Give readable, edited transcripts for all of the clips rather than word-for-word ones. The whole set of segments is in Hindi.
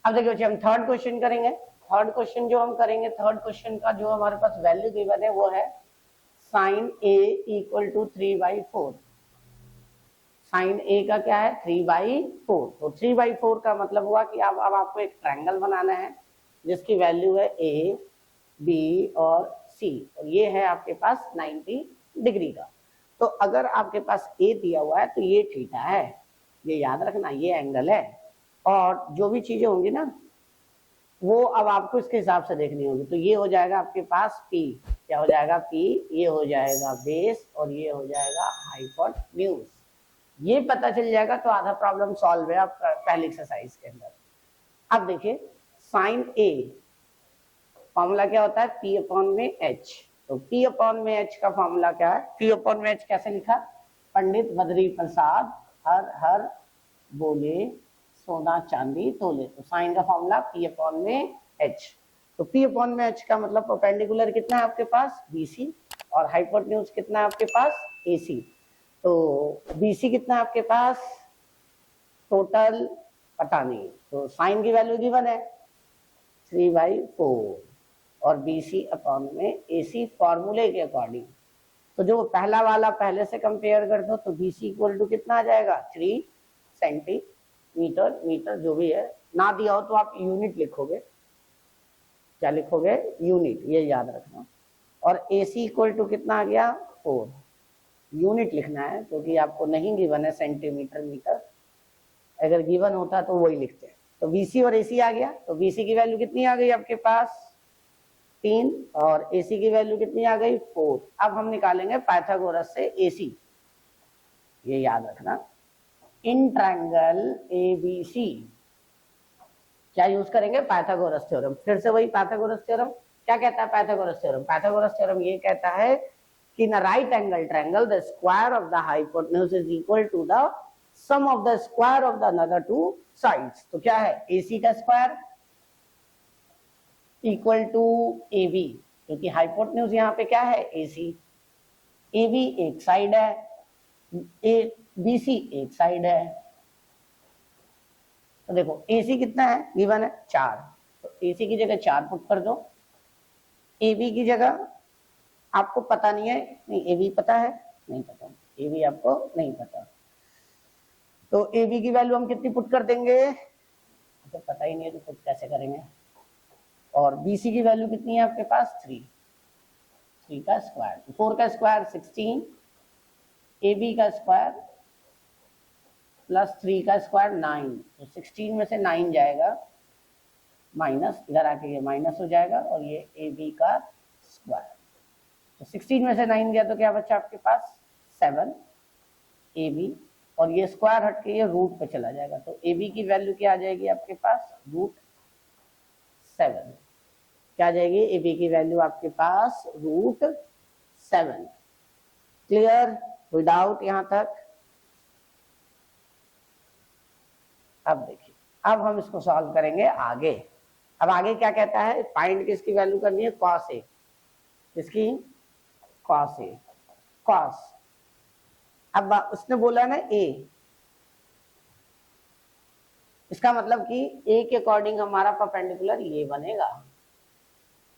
अब देखिए बच्चे हम थर्ड क्वेश्चन करेंगे। थर्ड क्वेश्चन जो हम करेंगे, थर्ड क्वेश्चन का जो हमारे पास वैल्यू गिवन है वो है sine A equal to 3/4। Sine A का क्या है 3/4। तो 3/4 का मतलब हुआ कि अब आपको एक ट्रायंगल बनाना है जिसकी वैल्यू है ए बी और सी, और ये है आपके पास 90 डिग्री का। तो अगर आपके पास ए दिया हुआ है तो ये थीटा है, ये याद रखना, ये एंगल है। और जो भी चीजें होंगी ना वो अब आपको इसके हिसाब से देखनी होगी। तो ये हो जाएगा आपके पास पी, क्या हो जाएगा पी, ये हो जाएगा बेस और ये हो जाएगा हाइपोटेन्यूज। ये पता चल जाएगा तो आधा प्रॉब्लम सॉल्व है आपका पहली एक्सरसाइज के अंदर। अब देखिए साइन ए फॉर्मूला क्या होता है पी अपॉन में एच। तो पी अपॉन में एच का फॉर्मूला क्या है, पी अपॉन में एच कैसे लिखा, पंडित बद्री प्रसाद हर हर बोले सोना चांदी तोले। तो साइन का फॉर्मूला पी अपॉन में एच। तो पी अपॉन में एच का मतलब परपेंडिकुलर कितना है आपके पास बीसी, और हाइपोटेन्यूज कितना है आपके पास एसी। तो बीसी कितना है आपके पास, टोटल पता नहीं, तो साइन की वैल्यू गिवन है 3/4 और बीसी अपॉन में एसी फॉर्मूले के अकॉर्डिंग। तो जो पहला वाला पहले से कंपेयर कर दो तो बीसी इक्वल टू कितना आ जाएगा 3 सेंटीमीटर, मीटर जो भी है, ना दिया हो तो आप यूनिट लिखोगे, क्या लिखोगे यूनिट, ये याद रखना। और एसी इक्वल टू कितना आ गया 4, यूनिट लिखना है क्योंकि आपको नहीं गिवन है सेंटीमीटर मीटर, अगर गिवन होता तो वही लिखते हैं। तो बीसी और एसी आ गया, तो बीसी की वैल्यू कितनी आ गई आपके पास 3 और एसी की वैल्यू कितनी आ गई 4। अब हम निकालेंगे पाइथागोरस से एसी, ये याद रखना। इन ट्रायंगल एबीसी क्या यूज करेंगे पाइथागोरस थ्योरम। फिर से वही पाइथागोरस थ्योरम क्या कहता है, पाइथागोरस थ्योरम, पाइथागोरस थ्योरम ये कहता है कि in a right angle triangle the square of the hypotenuse is equal to the sum of the square of the another two sides। तो क्या है AC का स्क्वायर इक्वल टू AB, क्योंकि हाइपोटेन्यूज यहाँ पे क्या है AC, AB एक साइड है, BC एक साइड है। तो देखो AC कितना है गिवन है 4, तो AC की जगह 4 पुट कर दो, AB की जगह आपको पता नहीं है, नहीं AB पता है, नहीं पता, AB आपको नहीं पता, तो AB की वैल्यू हम कितनी पुट कर देंगे, तो पता ही नहीं है तो पुट कैसे करेंगे। और BC की वैल्यू कितनी है आपके पास 3, 3 का स्क्वायर, 4 का स्क्वायर 16, AB का स्क्वायर प्लस 3 का स्क्वायर 9, तो 16 में से 9 जाएगा माइनस, इधर आके ये माइनस हो जाएगा और ये AB का स्क्वायर। तो 16 में से 9 गया तो क्या बच्चा आपके पास 7 AB, और ये स्क्वायर हट के ये रूट पे चला जाएगा, तो AB की वैल्यू क्या आ जाएगी आपके पास √7। क्या आ जाएगी AB की वैल्यू आपके पास √7। क्लियर विदाउट यहां तक। अब देखिए अब हम इसको सॉल्व करेंगे आगे। अब आगे क्या कहता है, फाइंड किसकी वैल्यू करनी है cos A, किसकी cos A, cos। अब उसने बोला ना A, इसका मतलब कि A के अकॉर्डिंग हमारा परपेंडिकुलर ये बनेगा।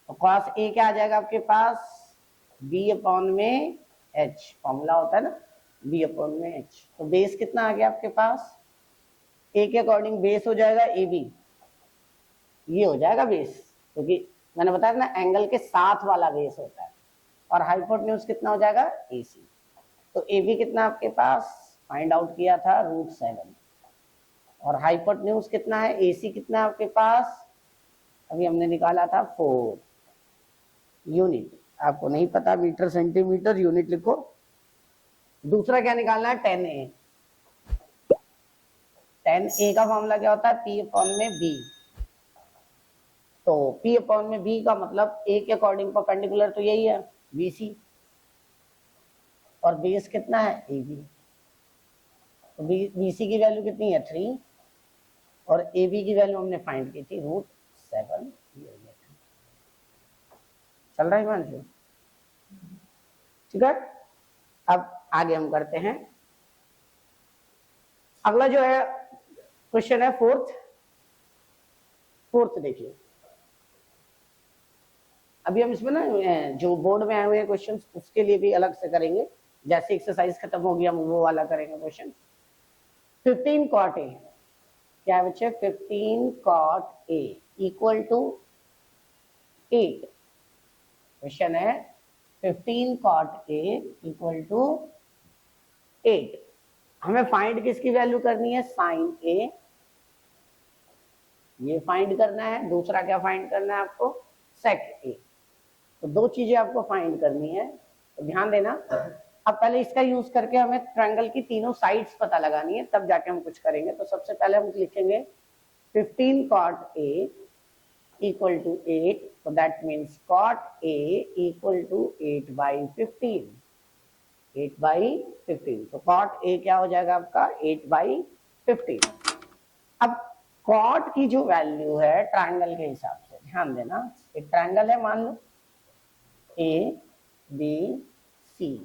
तो cos A क्या आ जाएगा आपके पास B अपॉन में H, फॉर्मूला होता है ना B अपॉन में H। तो बेस कितना आ गया आपके पास, A के अकॉर्डिंग बेस हो जाएगा AB, ये हो जाएगा बेस, क्योंकि मैंने बताया ना एंगल के साथ वाला बेस होता है। और हाइपोटेन्यूज कितना हो जाएगा AC। तो AB कितना आपके पास फाइंड आउट किया था √7, और हाइपोटेन्यूज कितना है AC कितना है आपके पास, अभी हमने निकाला था 4 यूनिट, आपको नहीं पता मीटर सेंटीमीटर यूनिट लिखो। दूसरा क्या निकालना है 10A। 10A का फॉर्मूला क्या होता है P अपॉन में B। तो P अपॉन में B का मतलब A के अकॉर्डिंग परपेंडिकुलर तो यही है BC, और बेस कितना है AB। तो BC की वैल्यू कितनी है 3 और AB की वैल्यू हमने फाइंड की थी √7। चल रहा है हिमांशु, ठीक है। अब आगे हम करते हैं, अगला जो है क्वेश्चन है फोर्थ। फोर्थ देखिए, अभी हम इसमें ना जो बोर्ड में आए हुए हैं क्वेश्चन उसके लिए भी अलग से करेंगे, जैसे एक्सरसाइज खत्म होगी हम वो वाला करेंगे क्वेश्चन। 15 cot a, क्या है बच्चे, 15 cot a equal to 8। Question है 15 cot a इक्वल टू 8। हमें फाइंड किसकी वैल्यू करनी है, साइन ए, ये फाइंड करना है। दूसरा क्या फाइंड करना है आपको, सेक ए। तो दो चीजें आपको फाइंड करनी है, तो ध्यान देना। अब पहले इसका यूज करके हमें ट्रायंगल की तीनों साइड्स पता लगानी है, तब जाके हम कुछ करेंगे। तो सबसे पहले हम लिखेंगे 15 cot a इक्वल टू 8, तो that means cot a equal to 8/15, 8/15। तो cot a क्या हो जाएगा आपका, 8/15। अब cot की जो वैल्यू है ट्रायंगल के हिसाब से, ध्यान देना, एक ट्रायंगल है मान लो ए बी सी,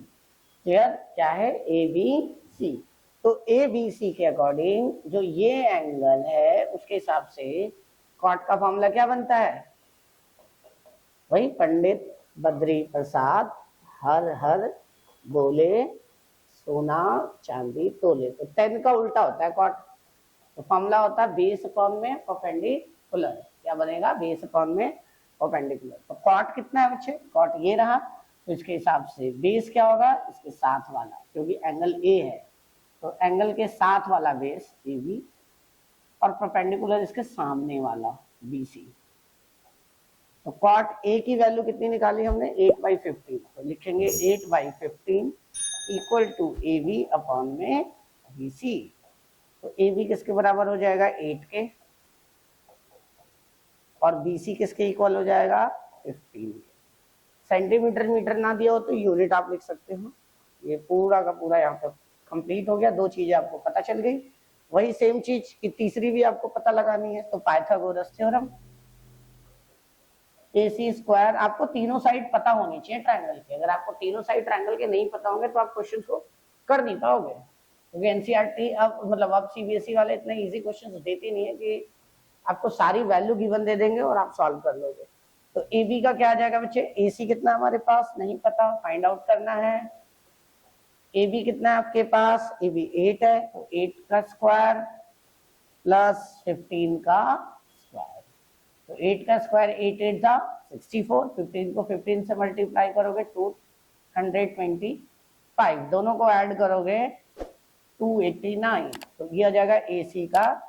क्लियर, क्या है, ए बी सी। तो ए बी सी के अकॉर्डिंग जो ये एंगल है उसके हिसाब से कॉट का फॉर्मूला क्या बनता है, वही पंडित बद्री प्रसाद हर हर बोले सोना चांदी तोले। तो 10 का उल्टा होता है कॉट, तो फॉर्मूला होता है बेस अपॉन में परपेंडिकुलर। क्या बनेगा, बेस अपॉन में परपेंडिकुलर। तो कॉट कितना है बच्चे, कॉट ये रहा, तो इसके हिसाब से बेस क्या होगा, इसके साथ वाला, क्योंकि एंगल ए है तो एंगल के साथ वाला बेस ए बी, और परपेंडिकुलर इसके सामने वाला बी सी। तो कॉट ए की वैल्यू कितनी निकाली हमने, 8/15। तो लिखेंगे 8/15 equal to A B upon में बी सी। तो ए बी किसके बराबर हो जाएगा, 8 के, और बी सी किसके इक्वल हो जाएगा, 15 के। सेंटीमीटर मीटर ना दिया हो तो यूनिट आप लिख सकते हो। ये पूरा का पूरा यहाँ पर कंप्लीट हो गया, दो चीजें आपको पता चल गई। वही सेम चीज की तीसरी भी आपको पता लगानी है, तो पाइथागोरस थ्योरम। AC स्क्वायर, आपको तीनों साइड पता होनी चाहिए ट्रायंगल के। अगर आपको तीनों साइड ट्रायंगल के नहीं पता होंगे तो आप क्वेश्चन को कर नहीं पाओगे, क्योंकि एनसीईआरटी अब मतलब अब सीबीएसई वाले इतने इजी क्वेश्चन देते नहीं है कि आपको सारी वैल्यू गिवन दे देंगे और आप सॉल्व कर लोगे। तो ए बी का क्या आ जाएगा बच्चे, AC कितना हमारे पास नहीं पता, फाइंड आउट करना है। ए बी कितना है आपके पास, ए बी 8 है, तो 8 का स्क्वायर प्लस 15 का स्क्वायर। तो 8 का स्क्वायर 8 8 था 64, 15 को 15 से मल्टीप्लाई करोगे 225, दोनों को ऐड करोगे 289, तो ये आ जाएगा AC का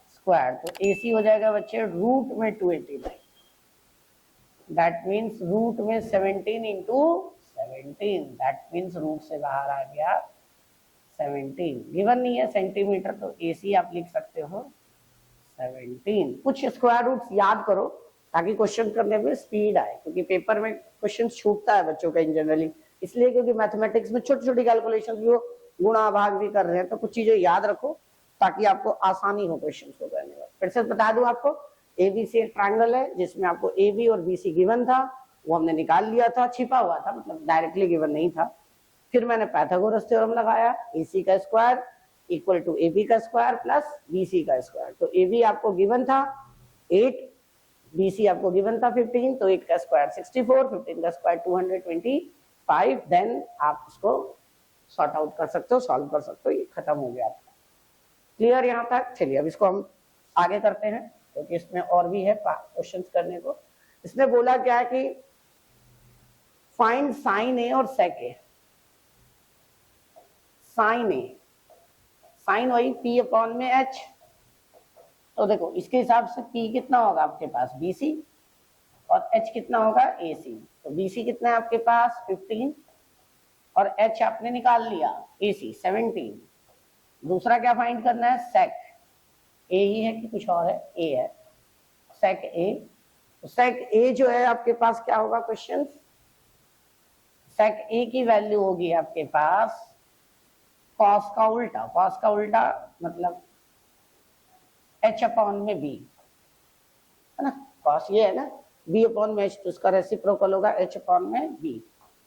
स्क्वायर। तो AC हो जाएगा बच्चे रूट में 289, दैट मीन्स रूट में 17 इंटू 17, दैट मीन्स रूट से बाहर आ गया 17। गिवन नहीं है सेंटीमीटर, तो AC आप लिख सकते हो 17। कुछ स्क्वायर रूट्स याद करो ताकि क्वेश्चन करने में स्पीड आए, क्योंकि पेपर में क्वेश्चन छूटता है बच्चों का इन जनरली, इसलिए क्योंकि मैथमेटिक्स में छोटी छोटी कैलकुलेशन भी हो, गुणा भाग भी कर रहे हैं, तो कुछ चीजें याद रखो ताकि आपको आसानी हो क्वेश्चन को करने में। फिर से बता दूं आपको, ABC एक ट्रायंगल है जिसमें आपको AB और BC गिवन था, वो हमने निकाल लिया था, छिपा हुआ था, मतलब डायरेक्टली गिवन नहीं था। फिर मैंने पाइथागोरस थ्योरम लगाया, AC का स्क्वायर इक्वल टू AB का स्क्वायर प्लस BC का स्क्वायर। तो AB आपको गिवन था 8, BC आपको गिवन था 15, तो 8 का स्क्वायर 64, 15 का स्क्वायर 225। देन आप उसको सॉर्ट आउट कर सकते हो, सॉल्व कर सकते हो। ये खत्म हो गया आपका, क्लियर यहाँ तक। चलिए अब इसको हम आगे करते हैं, क्योंकि इसमें और भी है क्वेश्चन करने को। इसने बोला क्या है कि फाइंड साइन ए और सेक ए। साइन ए, साइन वही P अपॉन में H। तो देखो इसके हिसाब से P कितना होगा आपके पास, BC, और H कितना होगा, AC। तो BC कितना है आपके पास 15, और H आपने निकाल लिया AC 17। दूसरा क्या फाइंड करना है, सेक ए ही है कि कुछ और है, ए है, सेक ए। तो सेक ए जो है आपके पास क्या होगा क्वेश्चन, सेक ए की वैल्यू होगी आपके पास कॉस का उल्टा, कॉस का उल्टा मतलब H अपॉन में B, है ना, कॉस ये है ना, B अपॉन में H, तो इसका रेसिप्रोकल होगा H अपॉन में B।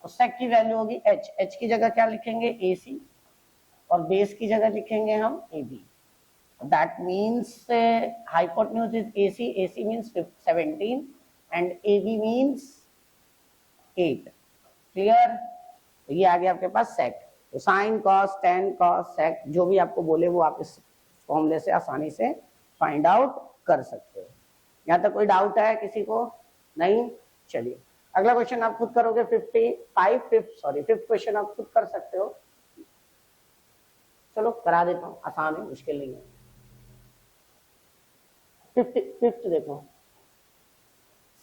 और सेक की वैल्यू होगी H, H की जगह क्या लिखेंगे AC, और बेस की जगह लिखेंगे हम AB। That means hypotenuse is AC. AC means 17 and AB means 8. Clear? तो ये आ गया आपके पास सेक। तो sine cos tan cos sec जो भी आपको बोले वो आप इस फॉर्मूले से आसानी से फाइंड आउट कर सकते हो। यहाँ तक कोई डाउट है किसी को? नहीं? चलिए अगला क्वेश्चन आप खुद करोगे। 5th क्वेश्चन आप खुद कर सकते हो। चलो करा देता हूँ, आसान है, मुश्किल नहीं है। फिफ्थ देखो,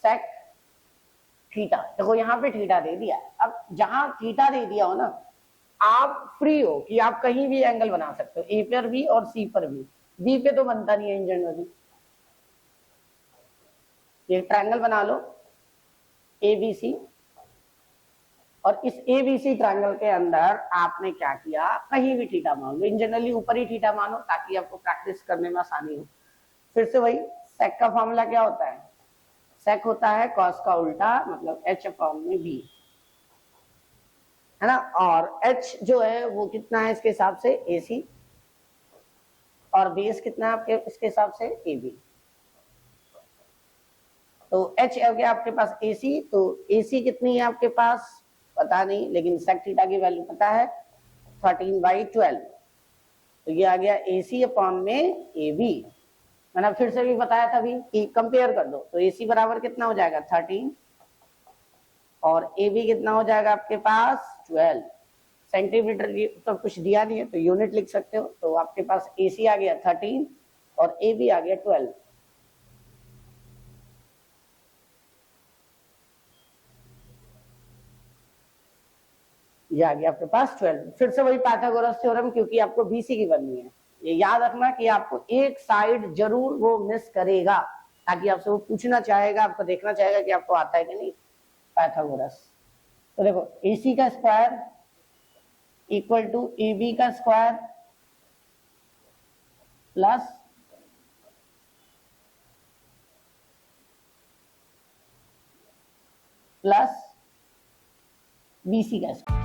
सेक थीटा। देखो यहाँ पे थीटा दे दिया। अब जहां थीटा दे दिया हो ना, आप फ्री हो कि आप कहीं भी एंगल बना सकते हो, ए पर भी और सी पर भी। बी पे तो बनता नहीं है इन जनरली। ये ट्रायंगल बना लो एबीसी, और इस एबीसी ट्रायंगल के अंदर आपने क्या किया, कहीं भी थीटा मान लो। इन जनरली ऊपर ही थीटा मानो ताकि आपको प्रैक्टिस करने में आसानी हो। फिर से वही सेक का फॉर्मूला क्या होता है? सेक होता है कॉस का उल्टा, मतलब h अपॉन में b, है ना। और h जो है वो कितना है इसके हिसाब से? AC, और बेस कितना है आपके इसके हिसाब से? AB। तो h हो गया आपके पास AC, तो AC कितनी है आपके पास पता नहीं, लेकिन सेक थीटा की वैल्यू पता है 13/12। तो ये आ गया AC अपॉन में AB। मैंने फिर से भी बताया था अभी कि कंपेयर कर दो। तो AC बराबर कितना हो जाएगा? 13, और AB कितना हो जाएगा आपके पास? 12। सेंटीमीटर तो कुछ दिया नहीं है तो यूनिट लिख सकते हो। तो आपके पास AC आ गया 13 और AB आ गया 12। ये आ गया आपके पास 12। फिर से वही पाइथागोरस थ्योरम, क्योंकि आपको BC की बननी है। ये याद रखना कि आपको एक साइड जरूर वो मिस करेगा, ताकि आपसे वो पूछना चाहेगा, आपको देखना चाहेगा कि आपको आता है कि नहीं पाइथागोरस। तो देखो AC का स्क्वायर इक्वल टू AB का स्क्वायर प्लस BC का स्क्वायर।